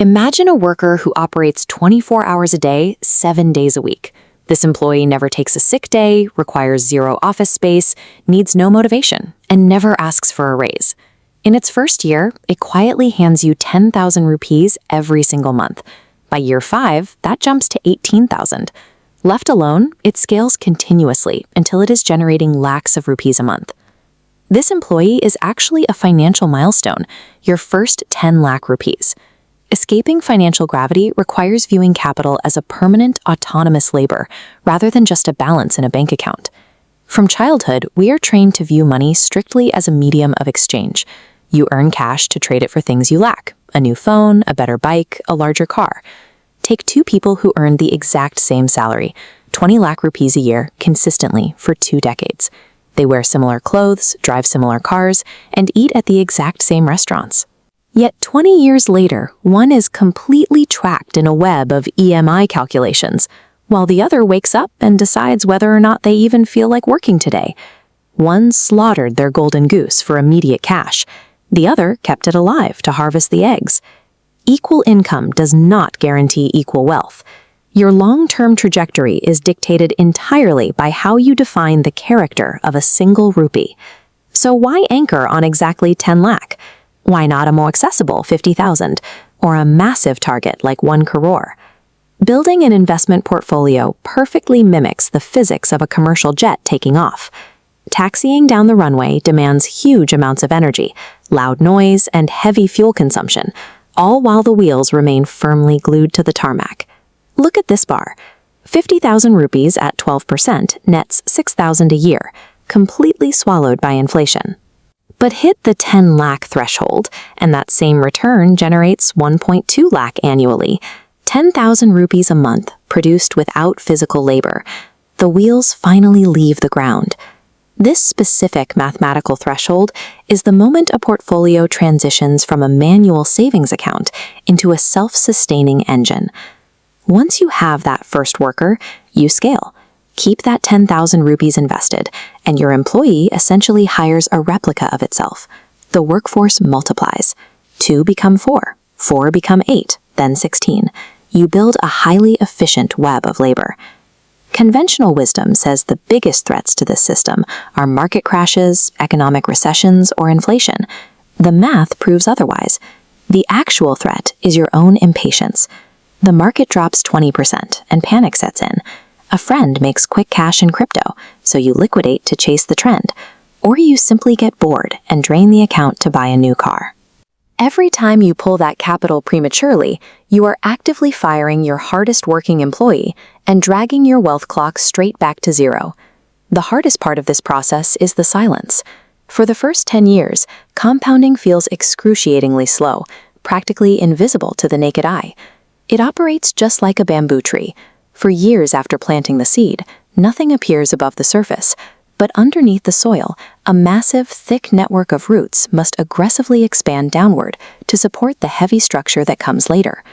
Imagine a worker who operates 24 hours a day, 7 days a week. This employee never takes a sick day, requires zero office space, needs no motivation, and never asks for a raise. In its first year, it quietly hands you 10,000 rupees every single month. By year 5, that jumps to 18,000. Left alone, it scales continuously until it is generating lakhs of rupees a month. This employee is actually a financial milestone, your first 10 lakh rupees. Escaping financial gravity requires viewing capital as a permanent, autonomous labor, rather than just a balance in a bank account. From childhood, we are trained to view money strictly as a medium of exchange. You earn cash to trade it for things you lack: a new phone, a better bike, a larger car. Take two people who earn the exact same salary, 20 lakh rupees a year, consistently for 2 decades. They wear similar clothes, drive similar cars, and eat at the exact same restaurants. Yet 20 years later, one is completely trapped in a web of EMI calculations, while the other wakes up and decides whether or not they even feel like working today. One slaughtered their golden goose for immediate cash. The other kept it alive to harvest the eggs. Equal income does not guarantee equal wealth. Your long-term trajectory is dictated entirely by how you define the character of a single rupee. So why anchor on exactly 10 lakh? Why not a more accessible 50,000 or a massive target like 1 crore? Building an investment portfolio perfectly mimics the physics of a commercial jet taking off. Taxiing down the runway demands huge amounts of energy, loud noise, and heavy fuel consumption, all while the wheels remain firmly glued to the tarmac. Look at this bar. 50,000 rupees at 12% nets 6,000 a year, completely swallowed by inflation. But hit the 10 lakh threshold, and that same return generates 1.2 lakh annually, 10,000 rupees a month, produced without physical labor. The wheels finally leave the ground. This specific mathematical threshold is the moment a portfolio transitions from a manual savings account into a self-sustaining engine. Once you have that first worker, you scale. Keep that 10,000 rupees invested, and your employee essentially hires a replica of itself. The workforce multiplies. 2 become 4, 4 become 8, then 16. You build a highly efficient web of labor. Conventional wisdom says the biggest threats to this system are market crashes, economic recessions, or inflation. The math proves otherwise. The actual threat is your own impatience. The market drops 20% and panic sets in. A friend makes quick cash in crypto, so you liquidate to chase the trend, or you simply get bored and drain the account to buy a new car. Every time you pull that capital prematurely, you are actively firing your hardest working employee and dragging your wealth clock straight back to zero. The hardest part of this process is the silence. For the first 10 years, compounding feels excruciatingly slow, practically invisible to the naked eye. It operates just like a bamboo tree. For years after planting the seed, nothing appears above the surface, but underneath the soil, a massive, thick network of roots must aggressively expand downward to support the heavy structure that comes later.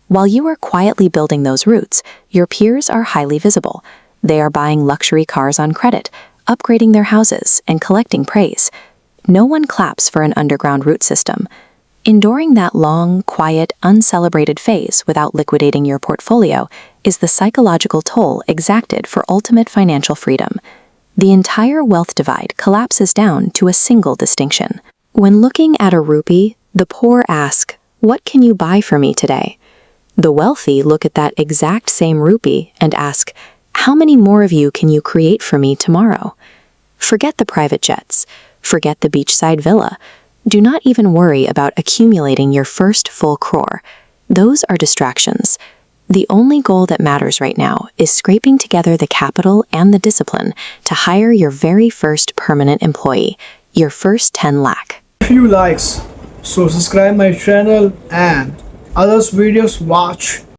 While you are quietly building those roots, your peers are highly visible. They are buying luxury cars on credit, upgrading their houses, and collecting praise. No one claps for an underground root system. Enduring that long, quiet, uncelebrated phase without liquidating your portfolio is the psychological toll exacted for ultimate financial freedom. The entire wealth divide collapses down to a single distinction. When looking at a rupee, the poor ask, "What can you buy for me today?" The wealthy look at that exact same rupee and ask, "How many more of you can you create for me tomorrow?" Forget the private jets. Forget the beachside villa. Do not even worry about accumulating your first full crore. Those are distractions. The only goal that matters right now is scraping together the capital and the discipline to hire your very first permanent employee, your first 10 lakh. Few likes, so subscribe my channel and others videos watch.